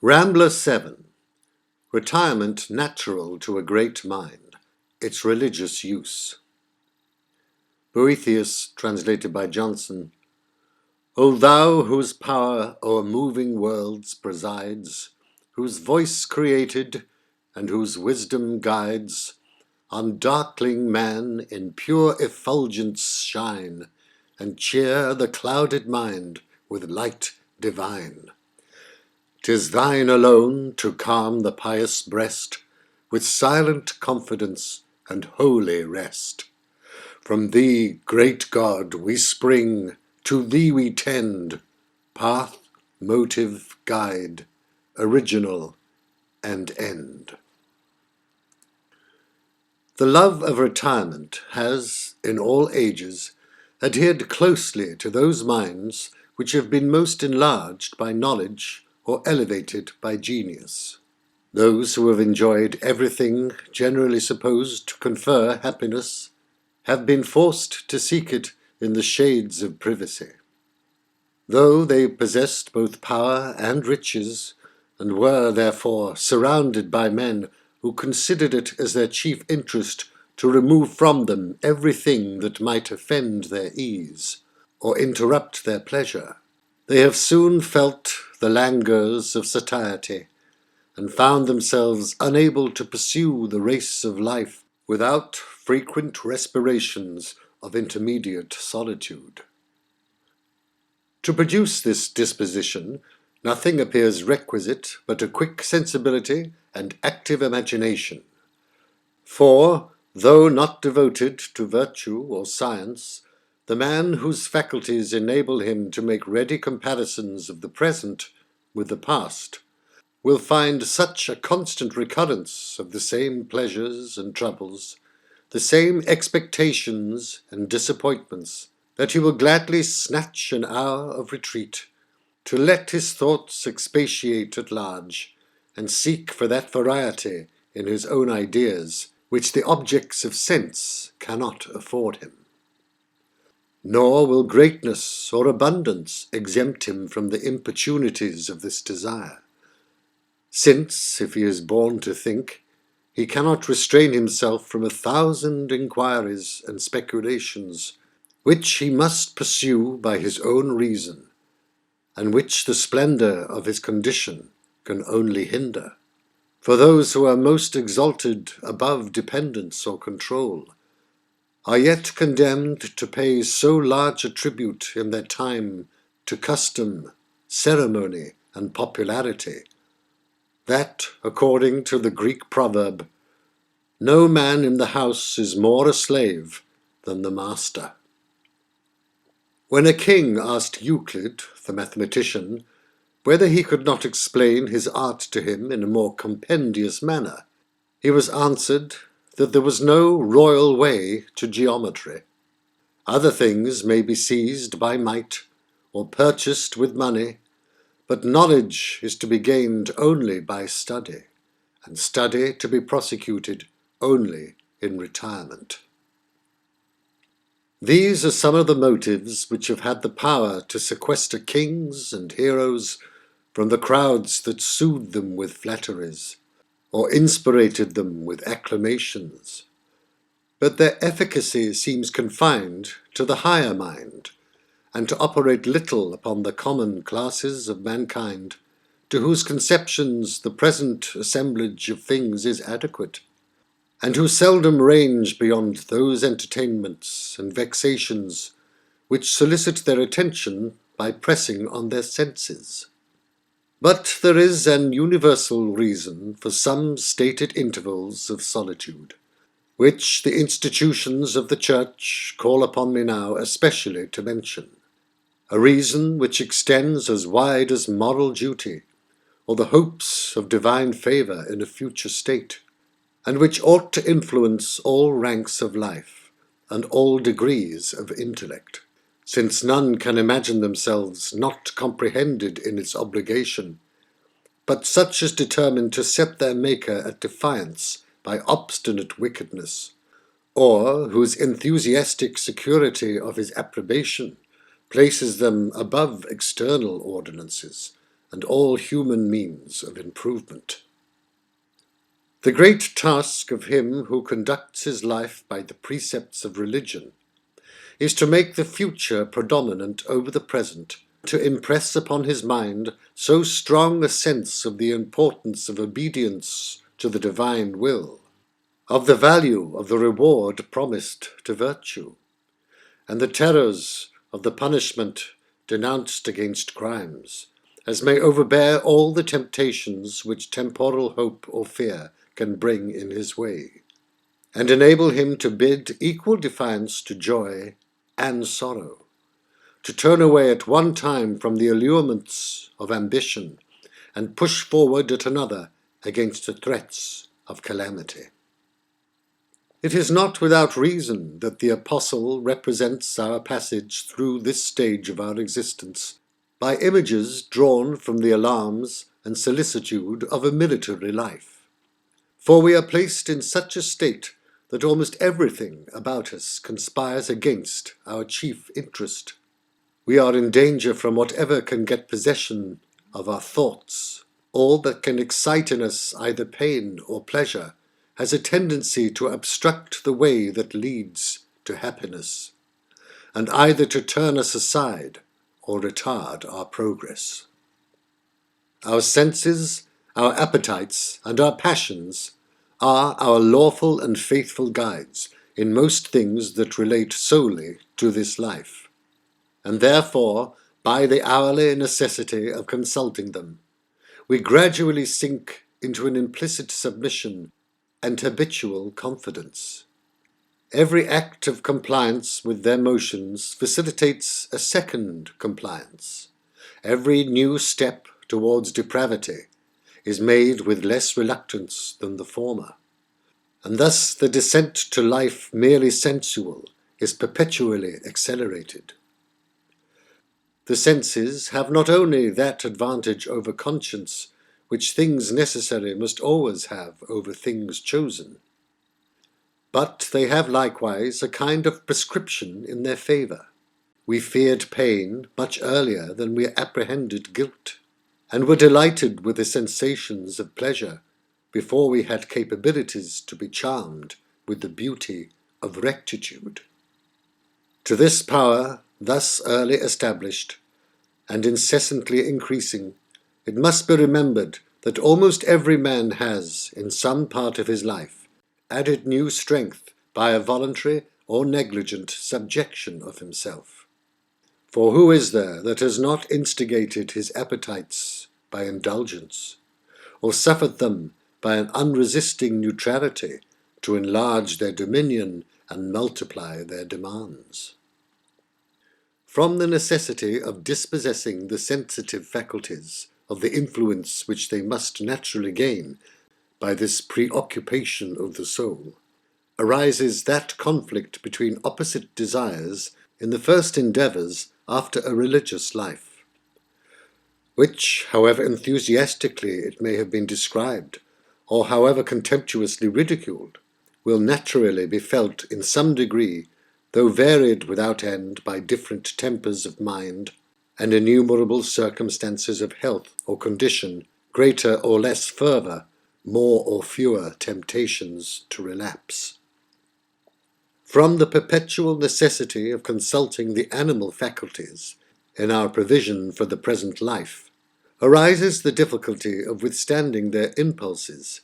Rambler 7. Retirement natural to a great mind, its religious use. Boethius, translated by Johnson. O thou whose power o'er moving worlds presides, whose voice created, and whose wisdom guides, on darkling man in pure effulgence shine, and cheer the clouded mind with light divine. 'Tis thine alone to calm the pious breast with silent confidence and holy rest. From thee, great God, we spring, to thee we tend, path, motive, guide, original, and end. The love of retirement has, in all ages, adhered closely to those minds which have been most enlarged by knowledge or elevated by genius. Those who have enjoyed everything generally supposed to confer happiness have been forced to seek it in the shades of privacy. Though they possessed both power and riches, and were, therefore, surrounded by men who considered it as their chief interest to remove from them everything that might offend their ease, or interrupt their pleasure, they have soon felt the languors of satiety, and found themselves unable to pursue the race of life without frequent respirations of intermediate solitude. To produce this disposition, nothing appears requisite but a quick sensibility and active imagination. For, though not devoted to virtue or science, the man whose faculties enable him to make ready comparisons of the present with the past will find such a constant recurrence of the same pleasures and troubles, the same expectations and disappointments, that he will gladly snatch an hour of retreat, to let his thoughts expatiate at large, and seek for that variety in his own ideas which the objects of sense cannot afford him. Nor will greatness or abundance exempt him from the importunities of this desire, since, if he is born to think, he cannot restrain himself from 1,000 inquiries and speculations, which he must pursue by his own reason, and which the splendour of his condition can only hinder. For those who are most exalted above dependence or control are yet condemned to pay so large a tribute in their time to custom, ceremony, and popularity, that, according to the Greek proverb, no man in the house is more a slave than the master. When a king asked Euclid, the mathematician, whether he could not explain his art to him in a more compendious manner, he was answered that there was no royal way to geometry. Other things may be seized by might, or purchased with money, but knowledge is to be gained only by study, and study to be prosecuted only in retirement. These are some of the motives which have had the power to sequester kings and heroes from the crowds that soothed them with flatteries, or inspirited them with acclamations. But their efficacy seems confined to the higher mind, and to operate little upon the common classes of mankind, to whose conceptions the present assemblage of things is adequate, and who seldom range beyond those entertainments and vexations which solicit their attention by pressing on their senses. But there is an universal reason for some stated intervals of solitude, which the institutions of the Church call upon me now especially to mention, a reason which extends as wide as moral duty, or the hopes of divine favour in a future state, and which ought to influence all ranks of life, and all degrees of intellect, since none can imagine themselves not comprehended in its obligation, but such as determine to set their Maker at defiance by obstinate wickedness, or whose enthusiastic security of his approbation places them above external ordinances, and all human means of improvement. The great task of him who conducts his life by the precepts of religion is to make the future predominant over the present, to impress upon his mind so strong a sense of the importance of obedience to the divine will, of the value of the reward promised to virtue, and the terrors of the punishment denounced against crimes, as may overbear all the temptations which temporal hope or fear can bring in his way, and enable him to bid equal defiance to joy and sorrow, to turn away at one time from the allurements of ambition and push forward at another against the threats of calamity. It is not without reason that the Apostle represents our passage through this stage of our existence by images drawn from the alarms and solicitude of a military life. For we are placed in such a state that almost everything about us conspires against our chief interest. We are in danger from whatever can get possession of our thoughts. All that can excite in us either pain or pleasure has a tendency to obstruct the way that leads to happiness, and either to turn us aside or retard our progress. Our senses, our appetites, and our passions are our lawful and faithful guides in most things that relate solely to this life, and therefore, by the hourly necessity of consulting them, we gradually sink into an implicit submission and habitual confidence. Every act of compliance with their motions facilitates a second compliance. Every new step towards depravity is made with less reluctance than the former, and thus the descent to life merely sensual is perpetually accelerated. The senses have not only that advantage over conscience which things necessary must always have over things chosen, but they have likewise a kind of prescription in their favour. We feared pain much earlier than we apprehended guilt, and were delighted with the sensations of pleasure before we had capabilities to be charmed with the beauty of rectitude. To this power, thus early established, and incessantly increasing, it must be remembered that almost every man has, in some part of his life, added new strength by a voluntary or negligent subjection of himself. For who is there that has not instigated his appetites by indulgence, or suffered them by an unresisting neutrality to enlarge their dominion and multiply their demands? From the necessity of dispossessing the sensitive faculties of the influence which they must naturally gain by this preoccupation of the soul, arises that conflict between opposite desires in the first endeavours after a religious life, which, however enthusiastically it may have been described, or however contemptuously ridiculed, will naturally be felt in some degree, though varied without end by different tempers of mind and innumerable circumstances of health or condition, greater or less fervour, more or fewer temptations to relapse. From the perpetual necessity of consulting the animal faculties in our provision for the present life, arises the difficulty of withstanding their impulses,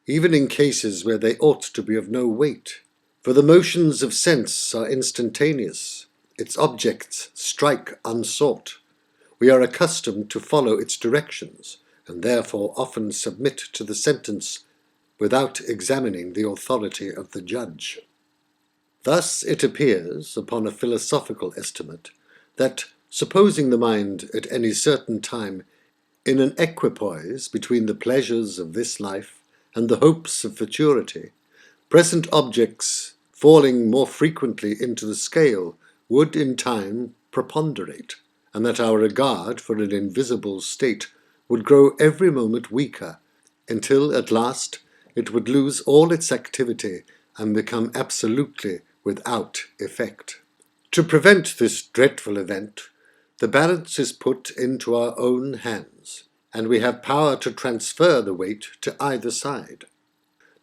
even in cases where they ought to be of no weight. For the motions of sense are instantaneous, its objects strike unsought. We are accustomed to follow its directions, and therefore often submit to the sentence without examining the authority of the judge. Thus it appears, upon a philosophical estimate, that, supposing the mind at any certain time in an equipoise between the pleasures of this life and the hopes of futurity, present objects falling more frequently into the scale would in time preponderate, and that our regard for an invisible state would grow every moment weaker, until at last it would lose all its activity and become absolutely without effect. To prevent this dreadful event, the balance is put into our own hands, and we have power to transfer the weight to either side.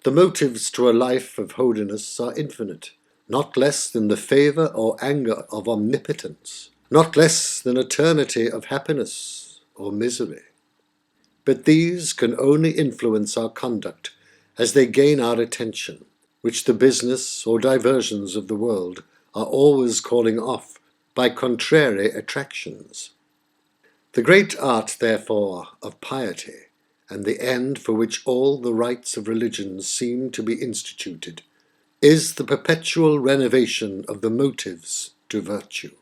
The motives to a life of holiness are infinite, not less than the favour or anger of omnipotence, not less than eternity of happiness or misery. But these can only influence our conduct as they gain our attention, which the business or diversions of the world are always calling off by contrary attractions. The great art, therefore, of piety, and the end for which all the rites of religion seem to be instituted, is the perpetual renovation of the motives to virtue,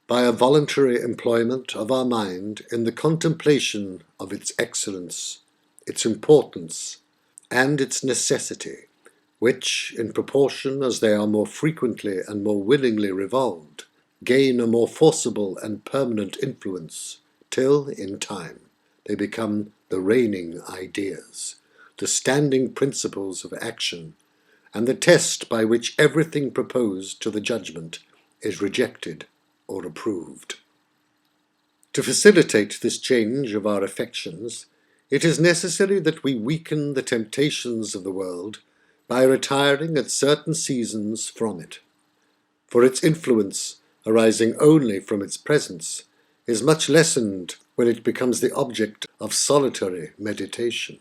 by a voluntary employment of our mind in the contemplation of its excellence, its importance, and its necessity, which, in proportion as they are more frequently and more willingly revolved, gain a more forcible and permanent influence, till, in time, they become the reigning ideas, the standing principles of action, and the test by which everything proposed to the judgment is rejected or approved. To facilitate this change of our affections, it is necessary that we weaken the temptations of the world by retiring at certain seasons from it, for its influence, arising only from its presence, is much lessened when it becomes the object of solitary meditation.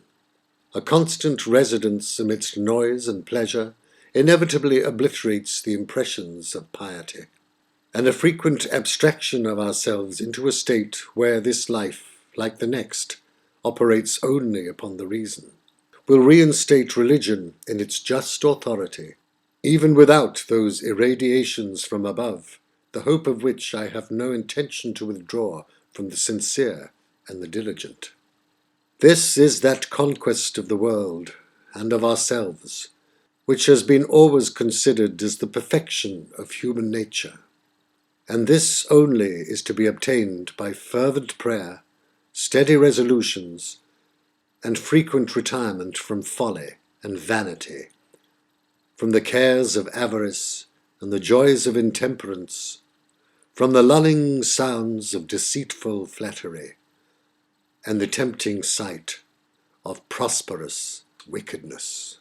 A constant residence amidst noise and pleasure inevitably obliterates the impressions of piety, and a frequent abstraction of ourselves into a state where this life, like the next, operates only upon the reason, will reinstate religion in its just authority, even without those irradiations from above, the hope of which I have no intention to withdraw from the sincere and the diligent. This is that conquest of the world and of ourselves, which has been always considered as the perfection of human nature, and this only is to be obtained by fervent prayer, steady resolutions, and frequent retirement from folly and vanity, from the cares of avarice and the joys of intemperance, from the lulling sounds of deceitful flattery, and the tempting sight of prosperous wickedness.